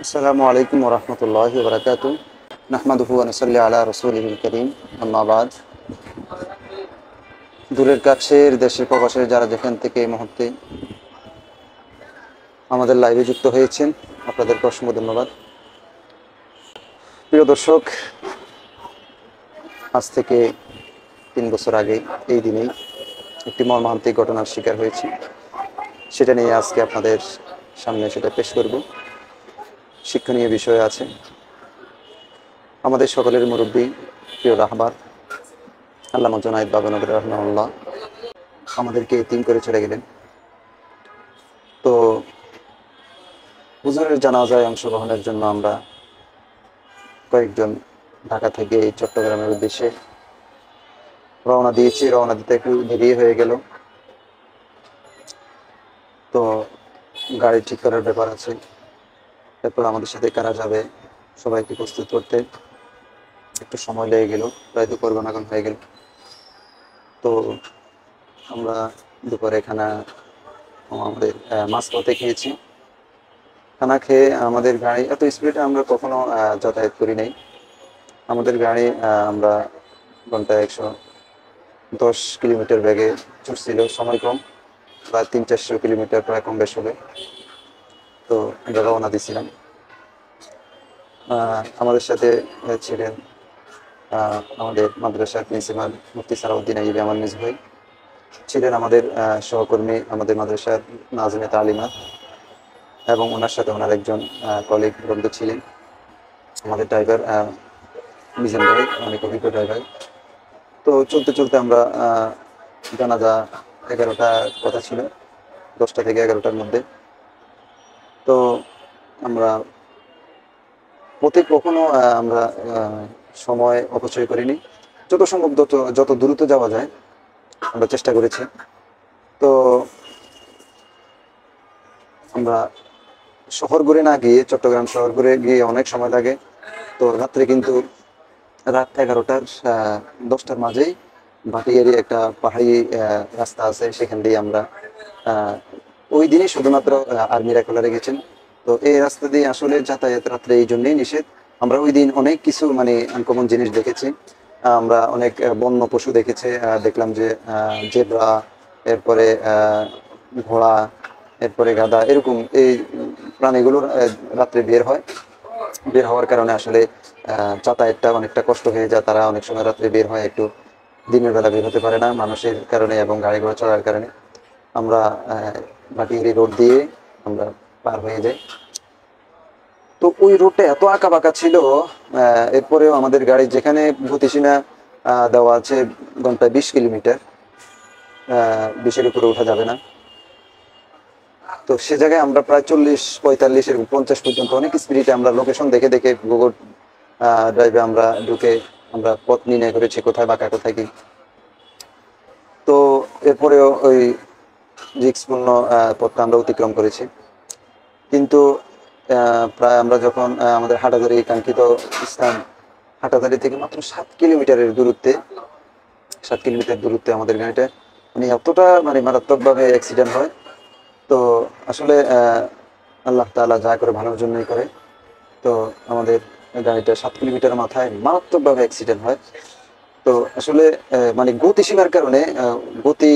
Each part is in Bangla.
আসসালামু আলাইকুম ওরহমতুল্লাহি ওবরাকাতু নাহমাদুহু ওয়া নুসাল্লি আলা রাসূলিহিল কারীম আম্মা বাদ। দূরের কাছের দেশের প্রবাসের যারা যেখান থেকে এই মুহূর্তে আমাদের লাইভে যুক্ত হয়েছেন, আপনাদেরকে অসংখ্য ধন্যবাদ। প্রিয় দর্শক, আজ থেকে 3 বছর আগে এই দিনেই একটি মর্মান্তিক ঘটনার শিকার হয়েছি। সেটা নিয়ে আজকে আপনাদের সামনে সেটা পেশ করব। শিক্ষণীয় বিষয় আছে। আমাদের সকলের মুরব্বী প্রিয় রাহবার আল্লামা জুনায়েদ বাবনগরী রাহিমাহুল্লাহ আমাদেরকে এতিম করে চলে গেলেন। তো হুজুরের জানাজায় অংশগ্রহণের জন্য আমরা কয়েকজন ঢাকা থেকে এই চট্টগ্রামের উদ্দেশ্যে রওনা দিয়েছি। রওনা দিতে একটু দেরি হয়ে গেল, তো গাড়ি ঠিক করার ব্যাপার আছে। এরপর আমাদের সাথে কারা যাবে সবাইকে প্রস্তুত করতে একটু সময় লেগে গেল, প্রায় দুপুর ঘনাগন হয়ে গেল। তো আমরা দুপুরে খানা আমাদের মাঝপথে খেয়েছি। খানা খেয়ে আমাদের গাড়ি এত স্পিডে আমরা কখনো যাতায়াত করি নাই। আমাদের গাড়ি আমরা ঘন্টায় 110 কিলোমিটার বেগে ছুটছিল, সময় কম, প্রায় 300-400 কিলোমিটার প্রায় কম বেশ হবে। তো আমরা রওনা দিয়েছিলাম। আমাদের সাথে ছিলেন আমাদের মাদ্রাসার প্রিন্সিপাল মুফতি সালাউদ্দিন আইয়ুবী আমার নিজ ভাই, ছিলেন আমাদের সহকর্মী আমাদের মাদ্রাসার নাজমে তালিমাত, এবং ওনার সাথে ওনার একজন কলিগ বন্ধু ছিলেন আমাদের ড্রাইভার মিজান ভাই, অনেক অভিজ্ঞ ড্রাইভার। তো চলতে চলতে আমরা জানাজা 11টা কথা ছিল, 10টা থেকে 11টার মধ্যে। তো আমরা পথে কখনো আমরা সময় অপচয় করিনি। যত সম্ভব যত দ্রুত যাওয়া যায় আমরা চেষ্টা করেছি। তো আমরা শহর ঘুরে না গিয়ে, চট্টগ্রাম শহর ঘুরে গিয়ে অনেক সময় লাগে। তো রাত্রে কিন্তু রাত 11টার 10টার মাঝেই ভাটিয়ারি একটা পাহাড়ি রাস্তা আছে, সেখান দিয়ে আমরা ওই দিনই শুধুমাত্র আর্মিরা খোলা রেখেছেন। তো এই রাস্তা দিয়ে আসলে যাতায়াত রাত্রে এই জন্যই নিষেধ। আমরা ওই দিন অনেক কিছু আনকমন জিনিস দেখেছি। আমরা অনেক বন্য পশু দেখেছি। দেখলাম যে জেব্রা, এরপরে ঘোড়া, এরপরে গাধা, এরকম এই প্রাণীগুলোর রাত্রে বের হওয়ার কারণে আসলে যাতায়াতটা অনেকটা কষ্ট হয়ে যায়। তারা অনেক সময় রাত্রে বের হয়, একটু দিনের বেলা বের হতে পারে না মানুষের কারণে এবং গাড়ি ঘোড়া চলার কারণে। আমরা ভাটিয়ারি রোড দিয়ে আমরা পার হয়ে যাই। তো ওই রোডটা এত আঁকা বাঁকা ছিল, এরপরেও আমাদের গাড়ি যেখানে গতিসীমা দেওয়া আছে ঘন্টায় 20 কিলোমিটার, 20-এর উপরে ওঠা যাবে না। তো সে জায়গায় আমরা প্রায় 40-45 এরকম 50 পর্যন্ত অনেক স্পিডে আমরা লোকেশন দেখে দেখে গুগল ড্রাইভে আমরা ঢুকে আমরা পথ নির্ণয় করেছি কোথায় বাঁকা কোথায় কি। তো এরপরেও ওই রিস্কপূর্ণ পথটা আমরা অতিক্রম করেছি। কিন্তু প্রায় আমরা যখন আমাদের হাটাজারি কাঙ্ক্ষিত স্থান, হাটাজারি থেকে মাত্র 7 কিলোমিটারের দূরত্বে, 7 কিলোমিটার দূরত্বে আমাদের গাড়িটা এতটা মারাত্মকভাবে অ্যাক্সিডেন্ট হয়। তো আসলে আল্লাহ তাআলা যা করে ভালোর জন্যই করে। তো আমাদের গাড়িটা 7 কিলোমিটার মাথায় মারাত্মকভাবে অ্যাক্সিডেন্ট হয়। তো আসলে গতিসীমার কারণে, গতি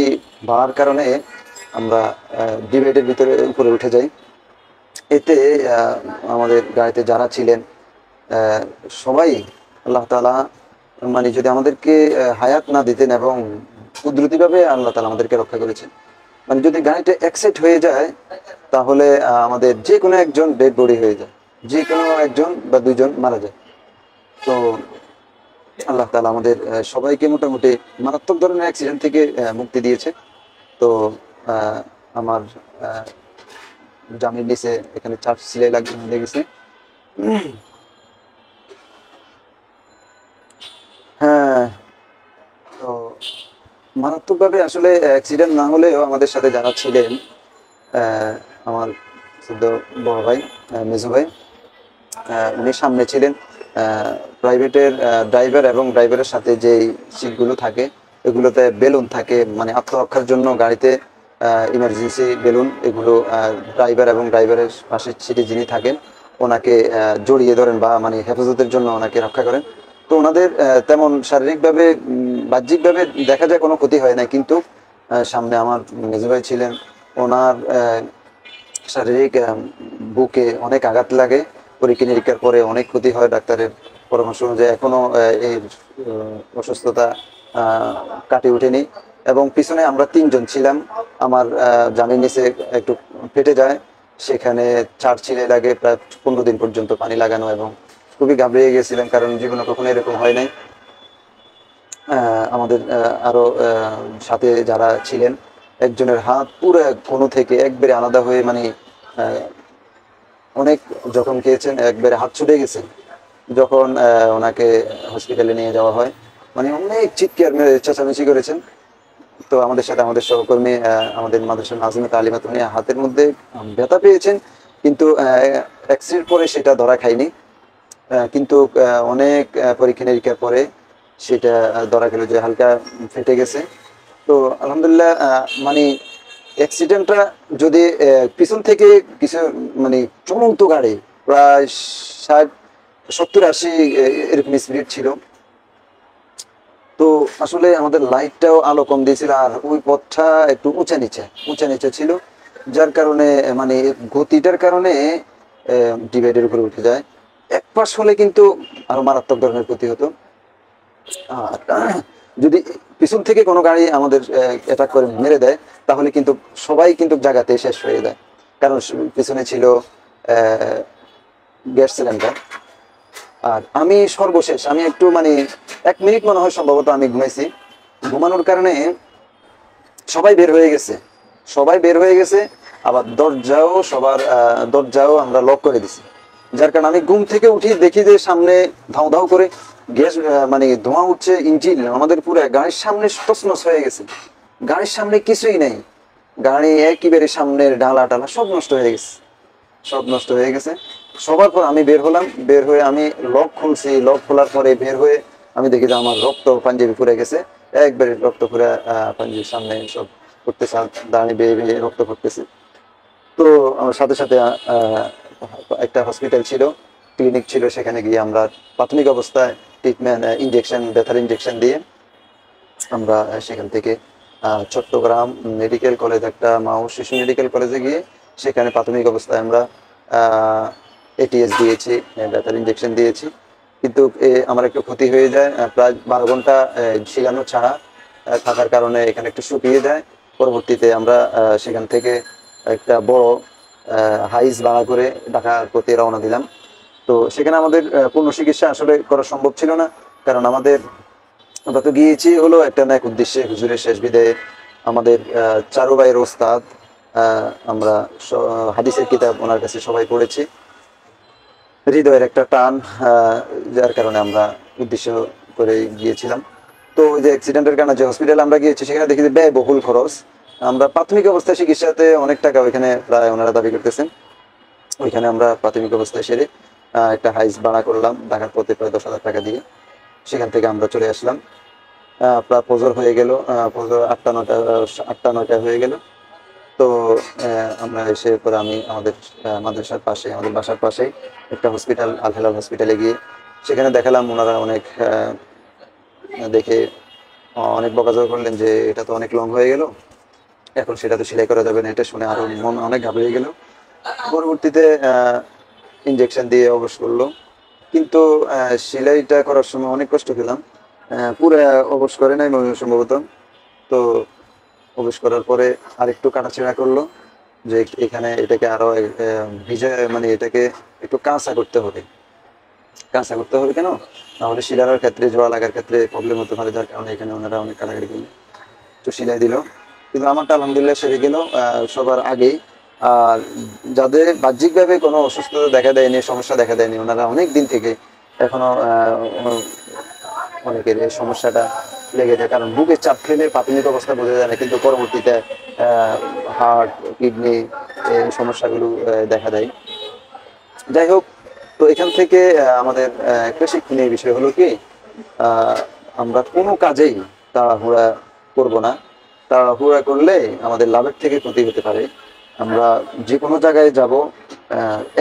বাড়ার কারণে আমরা ডিভাইডের ভিতরে উপরে উঠে যাই। এতে আমাদের গাড়িতে যারা ছিলেন সবাই, আল্লাহ তাআলা যদি আমাদেরকে হায়াত না দিতেন, এবং কুদরতিভাবে আল্লাহ তাআলা আমাদেরকে রক্ষা করেছেন। যদি গাড়িটা অ্যাক্সিডেন্ট হয়ে যায় তাহলে আমাদের যে কোনো একজন ডেড বডি হয়ে যায়, যে কোনো একজন বা দুইজন মারা যায়। তো আল্লাহ তাআলা আমাদের সবাইকে মোটামুটি মারাত্মক ধরনের অ্যাক্সিডেন্ট থেকে মুক্তি দিয়েছে। তো আমার জামির নিচে এখানে 4 সিলাই লেগেছে। হ্যাঁ, তো মারাত্মকভাবে আসলে অ্যাক্সিডেন্ট না হলেও আমাদের সাথে যারা ছিলেন, আমার শুদ্ধ বড় ভাই, মেজু ভাই, উনি সামনে ছিলেন। প্রাইভেটের ড্রাইভার এবং ড্রাইভারের সাথে যেই সিটগুলো থাকে এগুলোতে বেলুন থাকে, আত্মরক্ষার জন্য গাড়িতে ইমার্জেন্সি বেলুন, এগুলো ড্রাইভার এবং ড্রাইভারের পাশের সিটে যিনি থাকেন ওনাকে জড়িয়ে ধরেন বা মানে হেফাজতের জন্য ওনাকে রক্ষা করেন। তো ওনাদের তেমন শারীরিকভাবে বাহ্যিকভাবে দেখা যায় কোনো ক্ষতি হয় না, কিন্তু সামনে আমার মেজো ভাই ছিলেন, ওনার শারীরিক বুকে অনেক আঘাত লাগে। পরীক্ষা নিরীক্ষার পরে অনেক ক্ষতি হয়, ডাক্তারের পরামর্শ অনুযায়ী এখনো এই অসুস্থতা কাটিয়ে ওঠেনি। এবং পিছনে আমরা 3 জন ছিলাম, আমার জামিন নিচে একটু ফেটে যায়, সেখানে 4 ছিলে লাগে প্রায় 15 দিন পর্যন্ত পানি লাগানো, এবং খুবই ঘাবড়িয়ে গেছিলাম কারণ জীবনে কখনো এরকম হয় নাই। আমাদের আরো সাথে যারা ছিলেন, একজনের হাত পুরো কণু থেকে একবারে আলাদা হয়ে মানে অনেক জখম খেয়েছেন, একবারে হাত ছুটে গেছে। যখন ওনাকে হসপিটালে নিয়ে যাওয়া হয়, মানে অনেক চিৎকার চেঁচামেচি করেছেন। তো আমাদের সাথে আমাদের সহকর্মী আমাদের মাদ্রাসার নাজমে তালিমাত, উনি হাতের মধ্যে ব্যথা পেয়েছেন, কিন্তু এক্সরের পরে সেটা ধরা খায়নি। কিন্তু অনেক পরীক্ষা নিরীক্ষার পরে সেটা ধরা গেল যে হালকা ফেটে গেছে। তো আলহামদুলিল্লাহ, মানে অ্যাক্সিডেন্টটা যদি পিছন থেকে কিছু মানে চলন্ত গাড়ি প্রায় 60 70 80 এরকম স্পিড ছিল। তো আসলে আমাদের লাইটটাও আলো কম দিয়েছিল, আর ওই পথটা একটু উঁচা নিচে ছিল, যার কারণে মানে গতিটার কারণে ডিভাইডের উপরে উঠে যায়। এক পাশ হলে কিন্তু আরো মারাত্মক ধরনের ক্ষতি হতো। আর যদি পিছন থেকে কোনো গাড়ি আমাদের অ্যাটাক করে মেরে দেয়, তাহলে কিন্তু সবাই কিন্তু জায়গাতে শেষ হয়ে যায়, কারণ পিছনে ছিল গ্যাস সিলিন্ডার। আর আমি সর্বশেষ, আমি একটু মানে 1 মিনিট মনে হয় সম্ভবত আমি ঘুমাইছি, ঘুমানোর কারণে সবাই বের হয়ে গেছে, আবার দরজাও আমরা লক করে দিছি। যার কারণে আমি ঘুম থেকে উঠি, দেখি যে সামনে ধাউ ধাউ করে গ্যাস মানে ধোঁয়া উঠছে, ইঞ্জিন আমাদের পুরো গাড়ির সামনে তছনছ হয়ে গেছে। গাড়ির সামনে কিছুই নাই, গাড়ি একেবারে সামনের ডালা টালা সব নষ্ট হয়ে গেছে। সবার পর আমি বের হলাম, বের হয়ে আমি লক খুলছি, লক খোলার পরে বের হয়ে আমি দেখি যে আমার রক্ত পাঞ্জাবি পুড়ে গেছে, একবারে রক্ত পুরা পাঞ্জাবির সামনে সব করতেছে, দাঁড়িয়ে বেয়ে বেয়ে রক্ত পড়তেছে। তো আমার সাথে সাথে একটা হসপিটাল ছিল, ক্লিনিক ছিল, সেখানে গিয়ে আমরা প্রাথমিক অবস্থায় ট্রিটমেন্ট, ব্যথার ইনজেকশন দিয়ে আমরা সেখান থেকে চট্টগ্রাম মেডিকেল কলেজ, একটা মা ও শিশু মেডিকেল কলেজে গিয়ে সেখানে প্রাথমিক অবস্থায় আমরা এটিএস দিয়েছি, ব্যথার ইনজেকশন দিয়েছি। কিন্তু আমার একটু ক্ষতি হয়ে যায়, প্রায় 12 ঘন্টা শিলানো ছাড়া থাকার কারণে এখানে একটু শুকিয়ে যায়। পরবর্তীতে আমরা সেখান থেকে একটা বড় হাইস ভাড়া করে ঢাকার প্রতি রওনা দিলাম। তো সেখানে আমাদের পূর্ণ চিকিৎসা আসলে করা সম্ভব ছিল না, কারণ আমরা তো গিয়েছি হলো একটা না এক উদ্দেশ্যে, হুজুরের শেষ বিদায়ে। আমাদের চারু ভাইয়ের ওস্তাদ, আমরা হাদিসের কিতাব ওনার কাছে সবাই পড়েছি, হৃদয়ের একটা টান, যার কারণে আমরা উদ্দেশ্য করে গিয়েছিলাম। তো ওই যে অ্যাক্সিডেন্টের কারণে যে হসপিটালে আমরা গিয়েছি, সেখানে দেখি যে ব্যয়বহুল খরচ। আমরা প্রাথমিক অবস্থায় চিকিৎসাতে অনেক টাকা ওইখানে প্রায় ওনারা দাবি করতেছেন। ওইখানে আমরা প্রাথমিক অবস্থায় সেরে একটা হাইস ভাড়া করলাম ঢাকার পথে প্রায় 10,000 টাকা দিয়ে। সেখান থেকে আমরা চলে আসলাম। প্রায় ফজর হয়ে গেল, ফজর 8টা 9টা হয়ে গেল। তো আমরা এসে পরে আমি আমাদের মাদ্রাসার পাশে, আমাদের বাসার পাশেই একটা হসপিটাল, আল হেলাল হসপিটালে গিয়ে সেখানে দেখালাম। ওনারা অনেক দেখে অনেক বকাঝকা করলেন যে এটা তো অনেক লং হয়ে গেল, এখন সেটা তো সেলাই করা যাবে না। এটা শুনে আরো মন অনেক ঘাবড়ে গেল। পরবর্তীতে ইনজেকশন দিয়ে অবশ করলো, কিন্তু সেলাইটা করার সময় অনেক কষ্ট পেলাম। পুরো অবশ করে নাই সম্ভবত। তো অবশ করার পরে আরেকটু কাটাছেঁড়া করলো, যে এখানে এটাকে আরো ভিজে মানে এটাকে একটু কাঁচা করতে হবে কেন, নাহলে শিলার ক্ষেত্রে জোড়া লাগার ক্ষেত্রে প্রবলেম হতে পারে, যার কারণে এখানে ওনারা অনেক কাটাকাটি করলো। তো সিলাই দিল, কিন্তু আমারটা আলহামদুলিল্লাহ সেরে গেল সবার আগেই। আর যাদের বাহ্যিকভাবে কোনো অসুস্থতা দেখা দেয়নি, সমস্যা দেখা দেয়নি, ওনারা অনেক দিন থেকে এখনো অনেকের এই সমস্যাটা লেগে যায়, কারণ বুকের চাপ খেলে প্রাথমিক অবস্থা বোঝা যায় না, কিন্তু পরবর্তীতে হার্ট, কিডনি এই সমস্যাগুলো দেখা দেয়। যাই হোক, তো এখান থেকে আমাদের একটা শিক্ষণীয় বিষয় হলো কি, আহ, আমরা কোনো কাজেই তাড়াহুড়া করব না। তাড়াহুড়া করলে আমাদের লাভের থেকে ক্ষতি হতে পারে। আমরা যে কোনো জায়গায় যাব,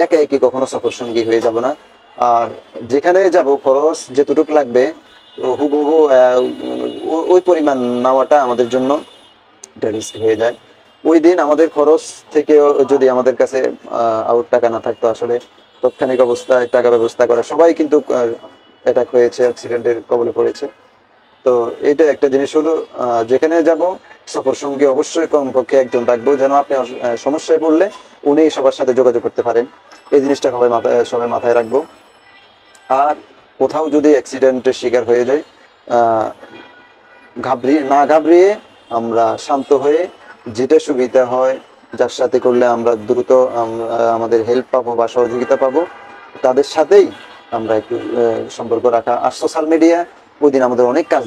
একা একই কখনো সফর সঙ্গী হয়ে যাব না। আর যেখানে যাব খরচ যেটুকু লাগবে হুবহু ওই পরিমাণ নেওয়াটা আমাদের জন্য রিস্ক হয়ে যায়। ওই দিন আমাদের খরচ থেকে যদি আমাদের কাছে আউট টাকা না থাকতো, আসলে তাৎক্ষণিক অবস্থায় টাকা ব্যবস্থা করা, সবাই কিন্তু অ্যাটাক হয়েছে, অ্যাক্সিডেন্টের কবলে পড়েছে। তো এটা একটা জিনিস হলো, যেখানে যাব সফর সঙ্গী অবশ্যই কমপক্ষে একজন রাখবো, যেন আপনি সমস্যায় পড়লে উনি সবার সাথে যোগাযোগ করতে পারেন। এই জিনিসটা সবাই মাথায় রাখবো। আর কোথাও যদি অ্যাক্সিডেন্টের শিকার হয়ে যায়, ঘাবড়িয়ে আমরা শান্ত হয়ে যেটা সুবিধা হয়, যার সাথে করলে আমরা দ্রুত আমাদের হেল্প পাবো বা সহযোগিতা পাবো, তাদের সাথেই আমরা একটু সম্পর্ক রাখা। আর সোশ্যাল মিডিয়া ওই দিন আমাদের অনেক কাজ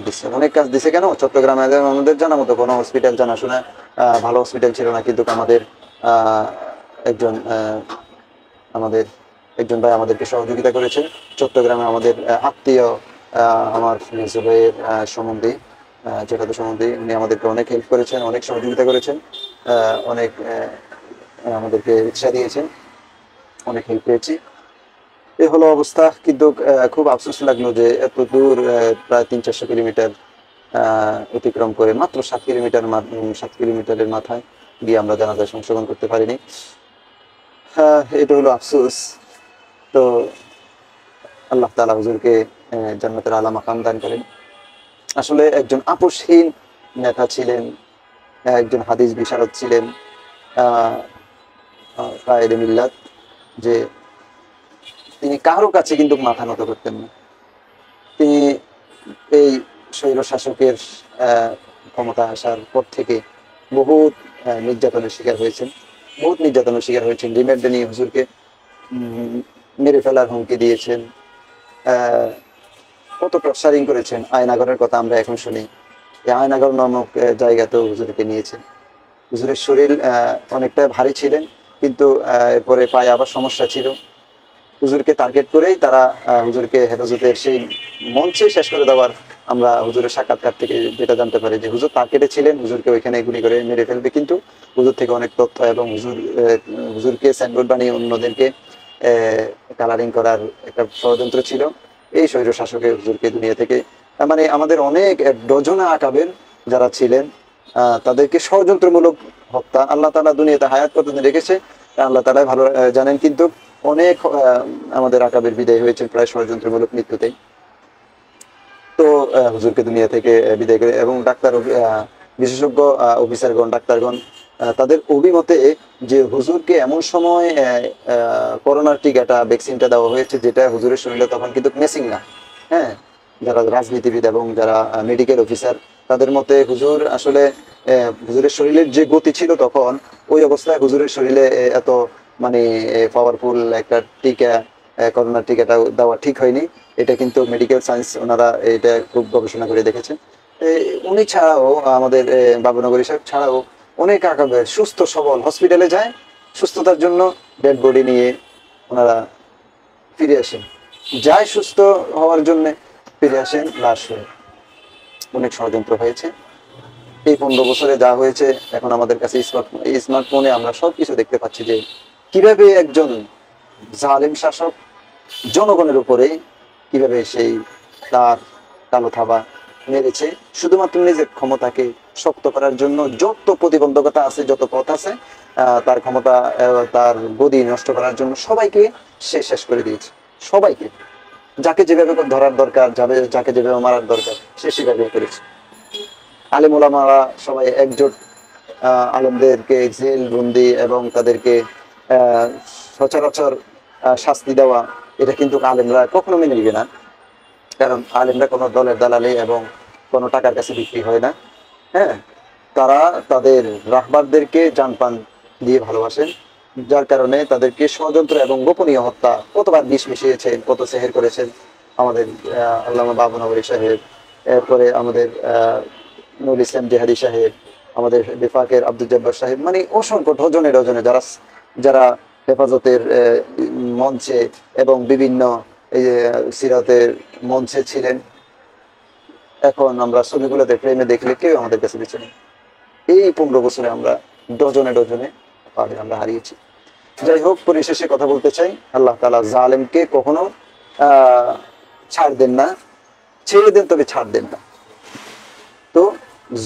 দিছে কেন, চট্টগ্রামে আমাদের জানা মতো কোনো হসপিটাল জানাশোনা ভালো হসপিটাল ছিল না, কিন্তু আহ, একজন আমাদের একজন ভাই আমাদেরকে সহযোগিতা করেছে। চট্টগ্রামে আমাদের আত্মীয়, আমার মেসো ভাইয়ের সম্বন্ধে, যেটাতে সম্বন্ধে উনি আমাদেরকে অনেক হেল্প করেছেন, অনেক সহযোগিতা করেছেন, অনেক আমাদেরকে উৎসাহ দিয়েছেন, অনেক হেল্প পেয়েছি। এ হলো অবস্থা। কিন্তু খুব আফসোস লাগলো যে এত দূর, প্রায় 300-400 কিলোমিটার অতিক্রম করে মাত্র 7 কিলোমিটারের মাথায় গিয়ে আমরা জানাজায় সংশোধন করতে পারিনি। এটা হলো আফসোস। তো আল্লাহ তাআলা হুজুরকে জান্নাতের আলা মাকাম দান করেন। আসলে একজন আপোষহীন নেতা ছিলেন, একজন হাদিস বিশারদ ছিলেন, কায়েদে মিল্লাত, যে তিনি কারো কাছে কিন্তু মাথা নত করতেন না। তিনি এই স্বৈর শাসকের ক্ষমতা আসার পর থেকে বহুত নির্যাতনের শিকার হয়েছেন। রিমান্ডে নিয়ে হুজুরকে মেরে ফেলার হুমকি দিয়েছেন, কত টর্চারিং করেছেন। আয়নাগরের কথা আমরা এখন শুনি। এই আয়নাগর নামক জায়গাতেও হুজুরকে নিয়েছেন। হুজুরের শরীর অনেকটা ভারী ছিলেন, কিন্তু এরপরে পায়ে আবার সমস্যা ছিল। হুজুরকে টার্গেট করেই তারা হুজুরকে হেফাজতের সেই মঞ্চে শেষ করে দেওয়ার, আমরা হুজুরের সাক্ষাৎকার থেকে যেটা জানতে পারি যে হুজুর টার্গেটে ছিলেন, হুজুরকে ওইখানে গুলি করে মেরে ফেলবে, কিন্তু হুজুর থেকে অনেক তথ্য এবং হুজুরকে স্যান্ডবোর্ড বানিয়ে অন্যদেরকে কালারিং করার একটা ষড়যন্ত্র ছিল। এই স্বৈর শাসকের হুজুরকে দুনিয়া থেকে, মানে আমাদের অনেক ডজনা আকাবের যারা ছিলেন, তাদেরকে ষড়যন্ত্রমূলক হত্যা, আল্লাহ তাআলা দুনিয়াতে হায়াত কতদিন রেখেছে আল্লাহ তাআলা ভালো জানেন, কিন্তু অনেক আমাদের আকাবের বিদায় হয়েছে প্রায় ষড়যন্ত্রমূলক মৃত্যুতে। তো হুজুরকে দুনিয়া থেকে বিদায় করে, এবং বিশেষজ্ঞ অফিসারগণ, ডাক্তারগণ তাদের অভিমতে যে হুজুরকে এমন সময় করোনার টিকাটা, ভ্যাকসিনটা দেওয়া হয়েছে যেটা হুজুরের শরীরে তখন কিন্তু মেসিং না। হ্যাঁ, যারা রাজনীতিবিদ এবং যারা মেডিকেল অফিসার, তাদের মতে হুজুর আসলে হুজুরের শরীরের যে গতি ছিল তখন, ওই অবস্থায় হুজুরের শরীরে এত মানে পাওয়ারফুল একটা টিকা, করোনার টিকাটা দেওয়া ঠিক হয়নি। এটা কিন্তু মেডিকেল সায়েন্স ওনারা এটা খুব গবেষণা করে দেখেছেন। উনি ছাড়াও আমাদের বাবুনগরী সাহেব ছাড়াও অনেক আকাবে সুস্থ সবল হসপিটালে যায়, সুস্থতার জন্য ডেড বডি নিয়ে ওনারা ফিরে আসেন, যায় সুস্থ হওয়ার জন্য, ফিরে আসেন লাশ হয়ে। অনেক ষড়যন্ত্র হয়েছে এই 15 বছরে, যা হয়েছে। এখন আমাদের কাছে স্মার্টফোনে আমরা সবকিছু দেখতে পাচ্ছি যে কিভাবে একজন জালেম শাসক জনগণের উপরে কিভাবে সেই তার কালো থাবা মেরেছে, শুধুমাত্র নিজের ক্ষমতাকে শক্ত করার জন্য। যত প্রতিবন্ধকতা আছে, যত পথ আছে, তার ক্ষমতা, তার গদি নষ্ট করার জন্য সবাইকে সে শেষ করে দিয়েছে। সবাইকে, যাকে যেভাবে ধরার দরকার, যাকে যেভাবে মারার দরকার, সে সেভাবে করেছে। আলেম ওলামারা সবাই একজোট, আলেমদেরকে জেল বন্দি এবং তাদেরকে সচরাচর শাস্তি দেওয়া, এটা কিন্তু আলেমরা কখনো মেনে নিবে না। কারণ আলেমরা কোনো দলের দালালি এবং কোনো টাকার কাছে বিক্রি হয় না। হ্যাঁ, তারা তাদের রাহবারদেরকে জানপান দিয়ে ভালোবাসেন, যার কারণে তাদেরকে ষড়যন্ত্র এবং গোপনীয় হত্যা, কতবার বিষ মিশিয়েছেন, কত সেহের করেছেন আমাদের আল্লামা বাবু নগরী সাহেব, এরপরে আমাদের নুরুল ইসলাম জেহাদি সাহেব, আমাদের বিফাকের আব্দুল জব্বার সাহেব, মানে অসংখ্য ডজনে ডজনে যারা যারা হেফাজতের মঞ্চে এবং বিভিন্ন সিরাতের মঞ্চে ছিলেন, এখন আমরা ছবিগুলোতে ফ্রেমে দেখলে কেউ আমাদের কাছে বেছে নেই। এই 15 বছরে আমরা ডজনে ডজনে আমরা হারিয়েছি। যাই হোক, পরিশেষে কথা বলতে চাই, আল্লাহ তাআলা জালেমকে কখনো ছাড় দেন না, ছেড়ে দেন তবে ছাড় দেন না। তো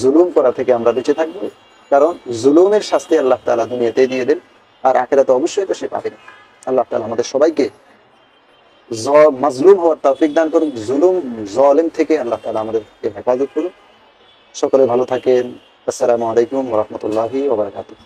জুলুম করা থেকে আমরা বেঁচে থাকবো, কারণ জুলুমের শাস্তি আল্লাহ তাআলা দুনিয়াতে দিয়ে দেন, আর আখিরাতে অবশ্যই তো সে পাবে না। আল্লাহ তাআলা আমাদের সবাইকে মাজলুম হওয়ার তৌফিক দান করুন, জুলুম জালেম থেকে আল্লাহ তাআলা আমাদেরকে হেফাজত করুন। সকলে ভালো থাকেন। আসসালামু আলাইকুম ওয়া রাহমাতুল্লাহি ওয়া বারাকাতুহু।